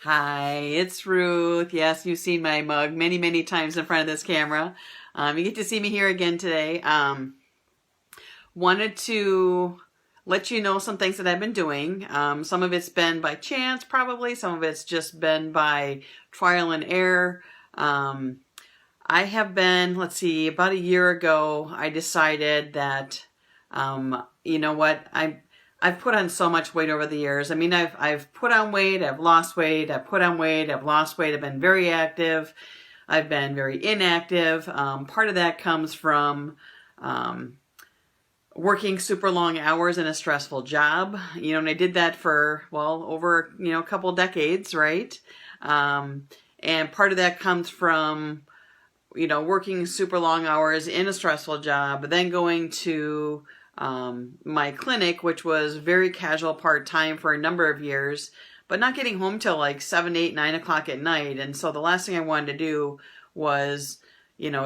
Hi, it's Ruth. Yes, you've seen my mug many, many times in front of this camera. You get to see me here again today. Wanted to let you know some things that I've been doing. Some of it's been by chance, probably. Some of it's just been by trial and error. I have been, let's see, about a year ago, I decided that, you know what, I've put on so much weight over the years. I mean, I've put on weight, I've lost weight, I've put on weight, I've lost weight, I've been very active, I've been very inactive. Part of that comes from working super long hours in a stressful job. You know, and I did that for, well, over, a couple decades, right? And part of that comes from, working super long hours in a stressful job, but then going to my clinic, which was very casual part-time for a number of years, but not getting home till like 7, 8, 9 o'clock at night. And so the last thing I wanted to do was,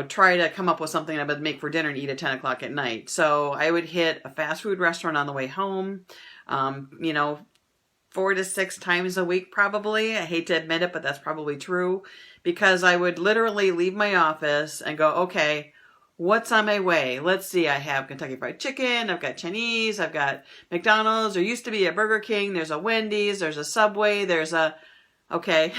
try to come up with something I would make for dinner and eat at 10 o'clock at night. So I would hit a fast food restaurant on the way home, 4 to 6 times a week probably. I hate to admit it, but that's probably true, because I would literally leave my office and go, okay, what's on my way? Let's see, I have Kentucky Fried Chicken, I've got Chinese, I've got McDonald's, there used to be a Burger King, there's a Wendy's, there's a Subway, okay.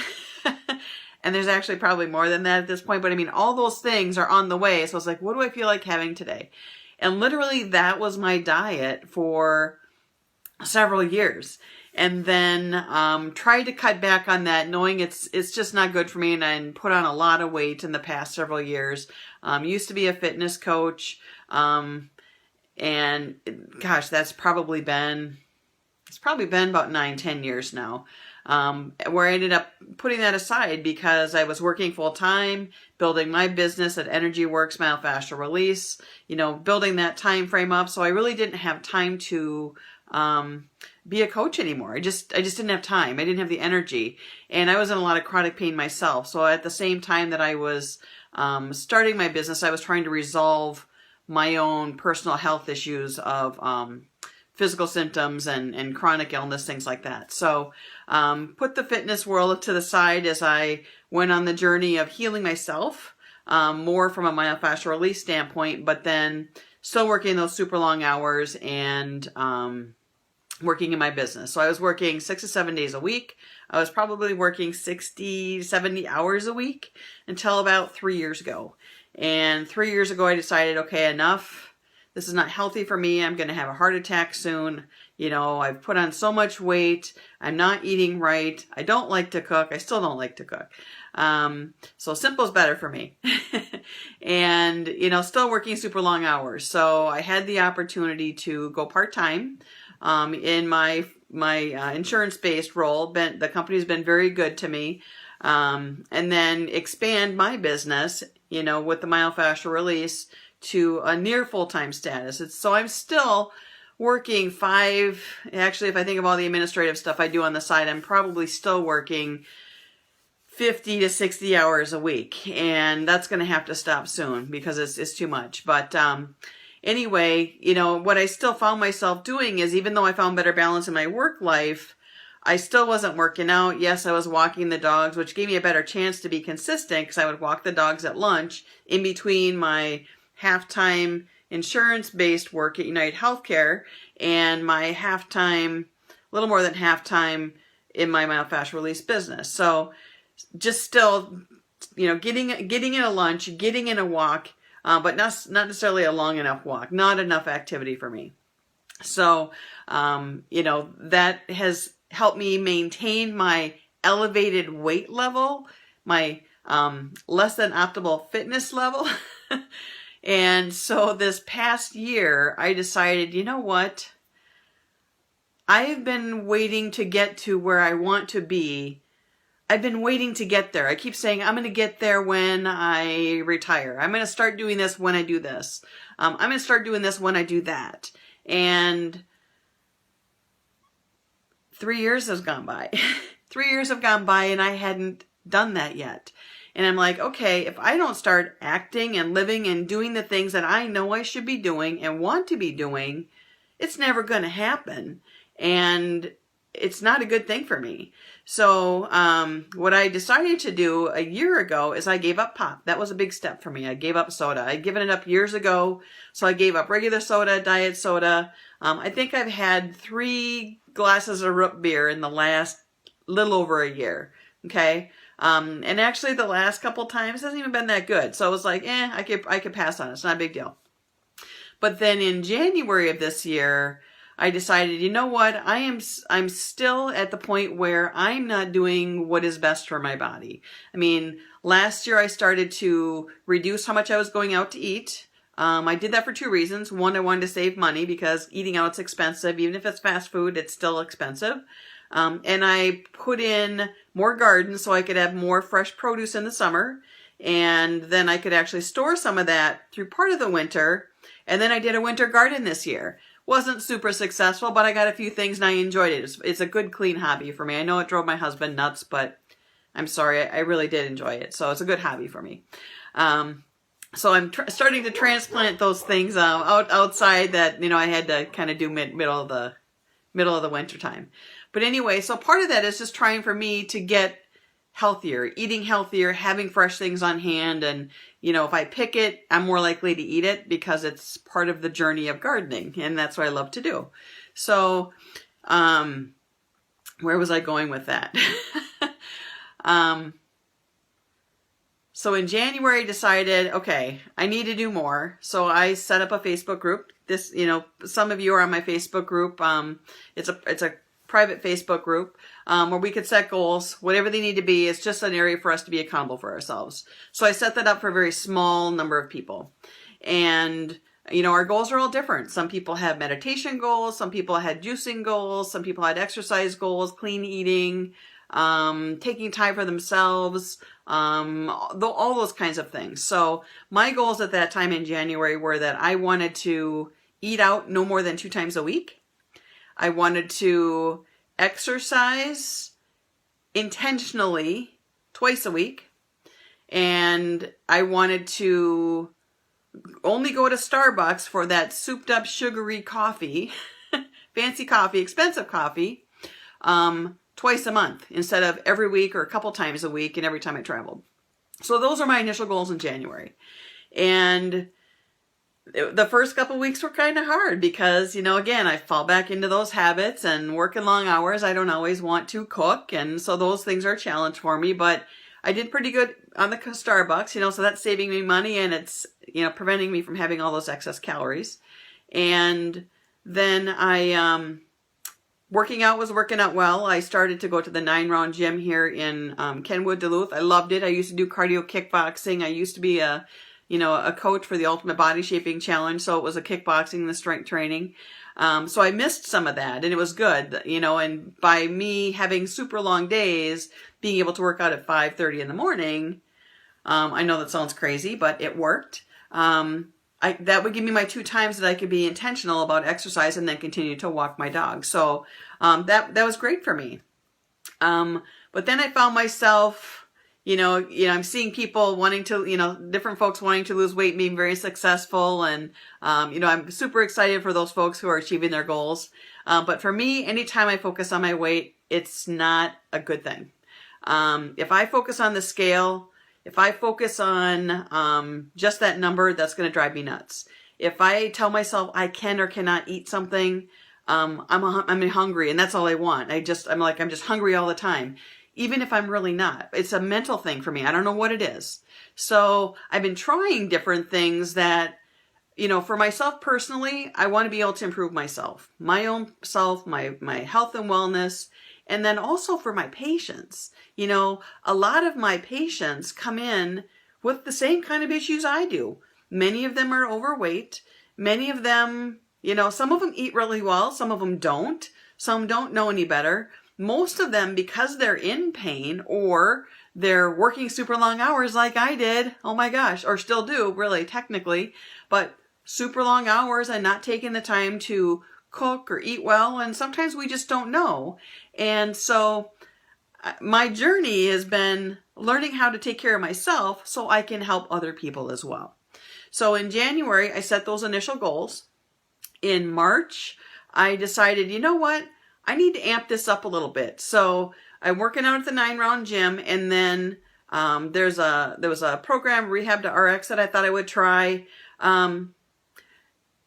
And there's actually probably more than that at this point, but I mean, all those things are on the way. So I was like, what do I feel like having today? And literally that was my diet for several years. And then tried to cut back on that, knowing it's just not good for me, and I put on a lot of weight in the past several years. Used to be a fitness coach, and gosh, it's probably been about 9, 10 years now, where I ended up putting that aside because I was working full time, building my business at Energy Works Myofascial Release, building that time frame up. So I really didn't have time to be a coach anymore. I just didn't have time. I didn't have the energy, and I was in a lot of chronic pain myself. So at the same time that I was starting my business, I was trying to resolve my own personal health issues of physical symptoms and chronic illness, things like that. So put the fitness world to the side as I went on the journey of healing myself, more from a myofascial release standpoint, but then still working those super long hours and working in my business. So I was working 6 to 7 days a week. I was probably working 60, 70 hours a week until about 3 years ago. And 3 years ago, I decided, okay, enough. This is not healthy for me. I'm going to have a heart attack soon. I've put on so much weight. I'm not eating right. I don't like to cook. I still don't like to cook. So simple is better for me. And, still working super long hours. So I had the opportunity to go part-time in my insurance-based role. The company's been very good to me. And then expand my business, with the myofascial release to a near full-time status. So I'm still working actually, if I think of all the administrative stuff I do on the side, I'm probably still working 50 to 60 hours a week. And that's going to have to stop soon because it's too much. But anyway, what I still found myself doing is, even though I found better balance in my work life, I still wasn't working out. Yes, I was walking the dogs, which gave me a better chance to be consistent because I would walk the dogs at lunch in between my half-time insurance-based work at United Healthcare and my half-time, a little more than half-time in my myofascial release business. So just still, getting in a lunch, getting in a walk, but not necessarily a long enough walk, not enough activity for me. So, that has helped me maintain my elevated weight level, my less than optimal fitness level. And so this past year, I decided, you know what? I've been waiting to get to where I want to be. I've been waiting to get there. I keep saying, I'm going to get there when I retire. I'm going to start doing this when I do this. I'm going to start doing this when I do that. And 3 years has gone by. 3 years have gone by and I hadn't done that yet. And I'm like, okay, if I don't start acting and living and doing the things that I know I should be doing and want to be doing, it's never going to happen. And it's not a good thing for me. So what I decided to do a year ago is I gave up pop. That was a big step for me. I gave up soda. I'd given it up years ago. So I gave up regular soda, diet soda. I think I've had 3 glasses of root beer in the last little over a year. Okay. And actually the last couple times hasn't even been that good. So I was like, I could pass on it. It's not a big deal. But then in January of this year, I decided, you know what? I'm still at the point where I'm not doing what is best for my body. I mean, last year I started to reduce how much I was going out to eat. I did that for 2 reasons. One, I wanted to save money because eating out's expensive. Even if it's fast food, it's still expensive. And I put in more gardens so I could have more fresh produce in the summer. And then I could actually store some of that through part of the winter. And then I did a winter garden this year. Wasn't super successful, but I got a few things and I enjoyed it. It's a good, clean hobby for me. I know it drove my husband nuts, but I'm sorry, I really did enjoy it. So it's a good hobby for me. So I'm starting to transplant those things outside that, you know, I had to kind of do middle of the winter time. But anyway, so part of that is just trying for me to get healthier, eating healthier, having fresh things on hand. And, you know, if I pick it, I'm more likely to eat it because it's part of the journey of gardening. And that's what I love to do. So, where was I going with that? So in January I decided, okay, I need to do more. So I set up a Facebook group. This, you know, some of you are on my Facebook group. It's a private Facebook group where we could set goals, whatever they need to be. It's just an area for us to be accountable for ourselves. So I set that up for a very small number of people. And, you know, our goals are all different. Some people have meditation goals. Some people had juicing goals. Some people had exercise goals, clean eating, taking time for themselves, all those kinds of things. So my goals at that time in January were that I wanted to eat out no more than 2 times a week. I wanted to exercise intentionally twice a week. And I wanted to only go to Starbucks for that souped up sugary coffee, fancy coffee, expensive coffee, twice a month instead of every week or a couple times a week and every time I traveled. So those are my initial goals in January. And the first couple of weeks were kind of hard because, you know, again, I fall back into those habits and working long hours. I don't always want to cook. And so those things are a challenge for me, but I did pretty good on the Starbucks, you know, so that's saving me money and it's, you know, preventing me from having all those excess calories. And then working out was working out well. I started to go to the 9-round gym here in Kenwood, Duluth. I loved it. I used to do cardio kickboxing. I used to be a coach for the Ultimate Body Shaping Challenge. So it was a kickboxing and the strength training. So I missed some of that and it was good, you know, and by me having super long days, being able to work out at 5:30 in the morning, I know that sounds crazy, but it worked. That would give me my 2 times that I could be intentional about exercise and then continue to walk my dog. So, that was great for me. But then I found myself, you know, I'm seeing people wanting to, you know, different folks wanting to lose weight, being very successful. And, you know, I'm super excited for those folks who are achieving their goals. But for me, anytime I focus on my weight, it's not a good thing. If I focus on the scale, if I focus on just that number, that's going to drive me nuts. If I tell myself I can or cannot eat something, I'm hungry and that's all I want. I'm just hungry all the time, even if I'm really not. It's a mental thing for me. I don't know what it is. So I've been trying different things that, you know, for myself personally, I want to be able to improve myself, my own self, my health and wellness. And then also for my patients, you know, a lot of my patients come in with the same kind of issues I do. Many of them are overweight. Many of them, you know, some of them eat really well. Some of them don't. Some don't know any better. Most of them, because they're in pain or they're working super long hours like I did, oh my gosh, or still do really technically, but super long hours and not taking the time to cook or eat well. And sometimes we just don't know. And so my journey has been learning how to take care of myself so I can help other people as well. So in January, I set those initial goals. In March, I decided, you know what? I need to amp this up a little bit. So I'm working out at the 9-round gym, and then there was a program, Rehab to RX, that I thought I would try.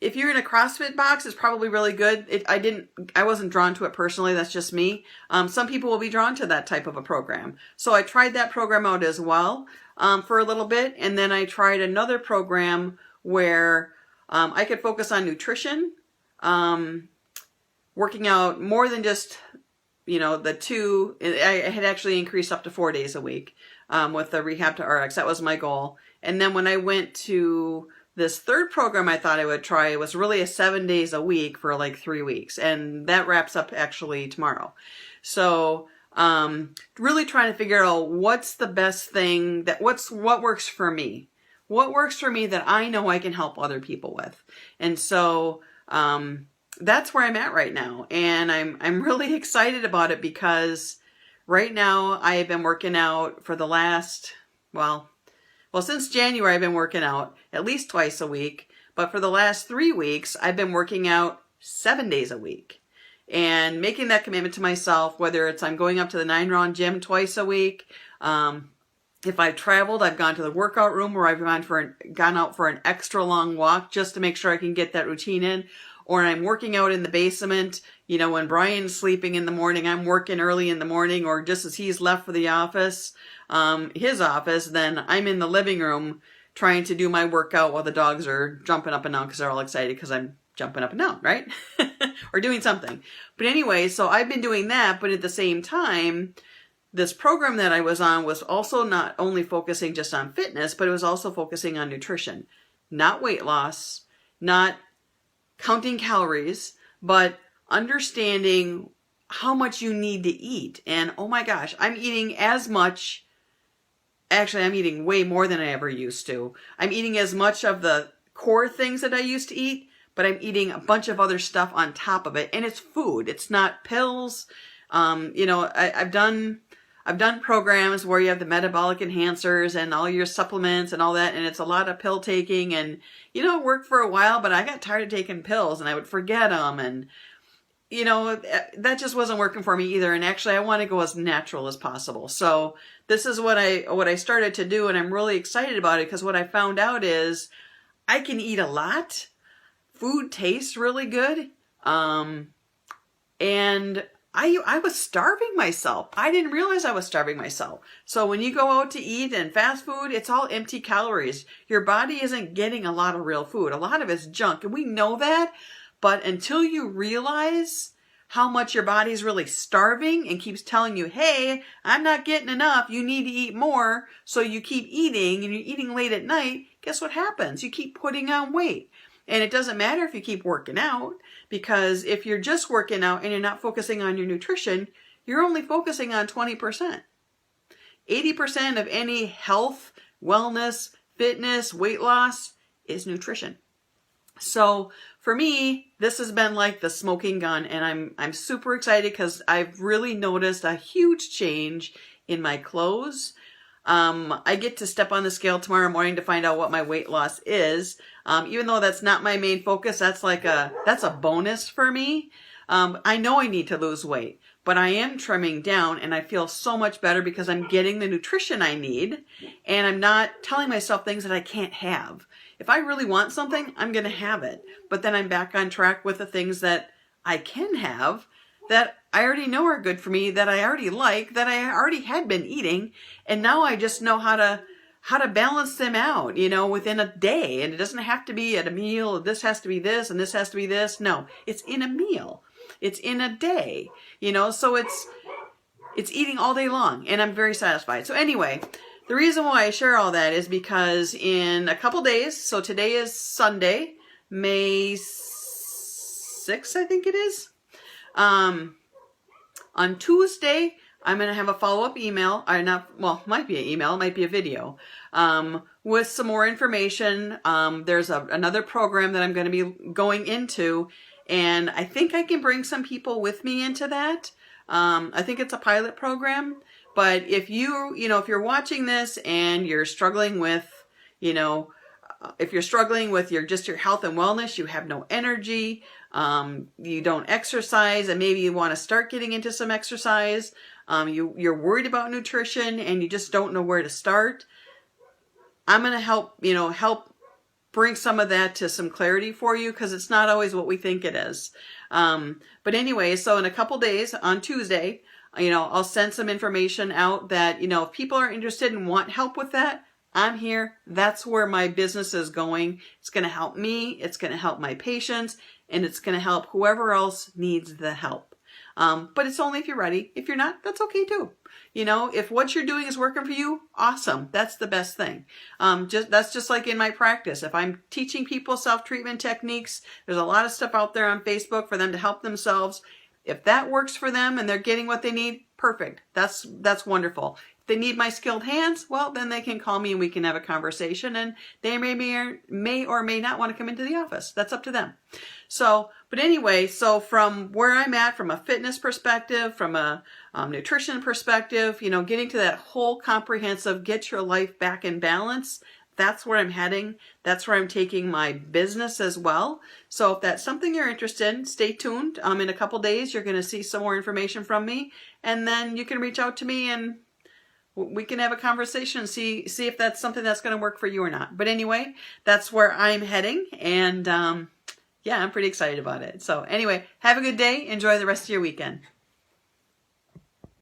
If you're in a CrossFit box, it's probably really good. I wasn't drawn to it personally. That's just me. Some people will be drawn to that type of a program. So I tried that program out as well for a little bit. And then I tried another program where I could focus on nutrition, working out more than just, the two. I had actually increased up to 4 days a week with the Rehab to RX. That was my goal. And then when I went to this third program I thought I would try, was really a 7 days a week for like 3 weeks. And that wraps up actually tomorrow. So really trying to figure out what's the best thing, what works for me. What works for me that I know I can help other people with. And so that's where I'm at right now. And I'm really excited about it because right now I have been working out for the last, since January I've been working out at least twice a week. But for the last 3 weeks, I've been working out 7 days a week. And making that commitment to myself, whether it's I'm going up to the 9-round gym twice a week. If I've traveled, I've gone to the workout room, or I've gone out for an extra long walk just to make sure I can get that routine in. Or I'm working out in the basement. When Brian's sleeping in the morning, I'm working early in the morning, or just as he's left for the office, his office, then I'm in the living room trying to do my workout while the dogs are jumping up and down because they're all excited because I'm jumping up and down, right? Or doing something. But anyway, so I've been doing that, but at the same time, this program that I was on was also not only focusing just on fitness, but it was also focusing on nutrition. Not weight loss, not counting calories, but understanding how much you need to eat. And oh my gosh, I'm eating as much. Actually, I'm eating way more than I ever used to. I'm eating as much of the core things that I used to eat, but I'm eating a bunch of other stuff on top of it. And it's food. It's not pills. I've done programs where you have the metabolic enhancers and all your supplements and all that, and it's a lot of pill taking, and it worked for a while, but I got tired of taking pills and I would forget them, and that just wasn't working for me either. And actually, I want to go as natural as possible. So this is what I started to do, and I'm really excited about it because what I found out is I can eat a lot. Food tastes really good, and I was starving myself. I didn't realize I was starving myself. So when you go out to eat and fast food, it's all empty calories. Your body isn't getting a lot of real food. A lot of it's junk, and we know that. But until you realize how much your body's really starving and keeps telling you, hey, I'm not getting enough, you need to eat more, so you keep eating and you're eating late at night, guess what happens? You keep putting on weight. And it doesn't matter if you keep working out, because if you're just working out and you're not focusing on your nutrition, you're only focusing on 20%. 80% of any health, wellness, fitness, weight loss is nutrition. So for me, this has been like the smoking gun, and I'm super excited because I've really noticed a huge change in my clothes. I get to step on the scale tomorrow morning to find out what my weight loss is. Even though that's not my main focus, that's a bonus for me. I know I need to lose weight, but I am trimming down, and I feel so much better because I'm getting the nutrition I need, and I'm not telling myself things that I can't have. If I really want something, I'm going to have it. But then I'm back on track with the things that I can have that I already know are good for me, that I already like, that I already had been eating. And now I just know how to balance them out, within a day. And it doesn't have to be at a meal. This has to be this and this has to be this. No, it's in a meal. It's in a day, so it's eating all day long, and I'm very satisfied. So anyway, the reason why I share all that is because in a couple days, so today is Sunday, May 6th, I think it is. On Tuesday, I'm going to have a follow-up email, might be an email, might be a video, with some more information. There's another program that I'm going to be going into, and I think I can bring some people with me into that. I think it's a pilot program. But if if you're watching this and you're struggling with, if you're struggling with your health and wellness, you have no energy, you don't exercise and maybe you want to start getting into some exercise, you're worried about nutrition and you just don't know where to start, I'm going to help bring some of that to some clarity for you, because it's not always what we think it is. But anyway, so in a couple days on Tuesday, I'll send some information out that, if people are interested and want help with that, I'm here. That's where my business is going. It's going to help me. It's going to help my patients, and it's going to help whoever else needs the help. But it's only if you're ready. If you're not, that's okay too. If what you're doing is working for you, awesome. That's the best thing. That's just like in my practice. If I'm teaching people self-treatment techniques, there's a lot of stuff out there on Facebook for them to help themselves. If that works for them and they're getting what they need, perfect. That's wonderful. If they need my skilled hands, well, then they can call me and we can have a conversation, and they may or may not want to come into the office. That's up to them. But anyway, so from where I'm at, from a fitness perspective, from a nutrition perspective, getting to that whole comprehensive, get your life back in balance, that's where I'm heading. That's where I'm taking my business as well. So if that's something you're interested in, stay tuned. In a couple days, you're going to see some more information from me, and then you can reach out to me and we can have a conversation and see if that's something that's going to work for you or not. But anyway, that's where I'm heading, and yeah, I'm pretty excited about it. So anyway, have a good day. Enjoy the rest of your weekend.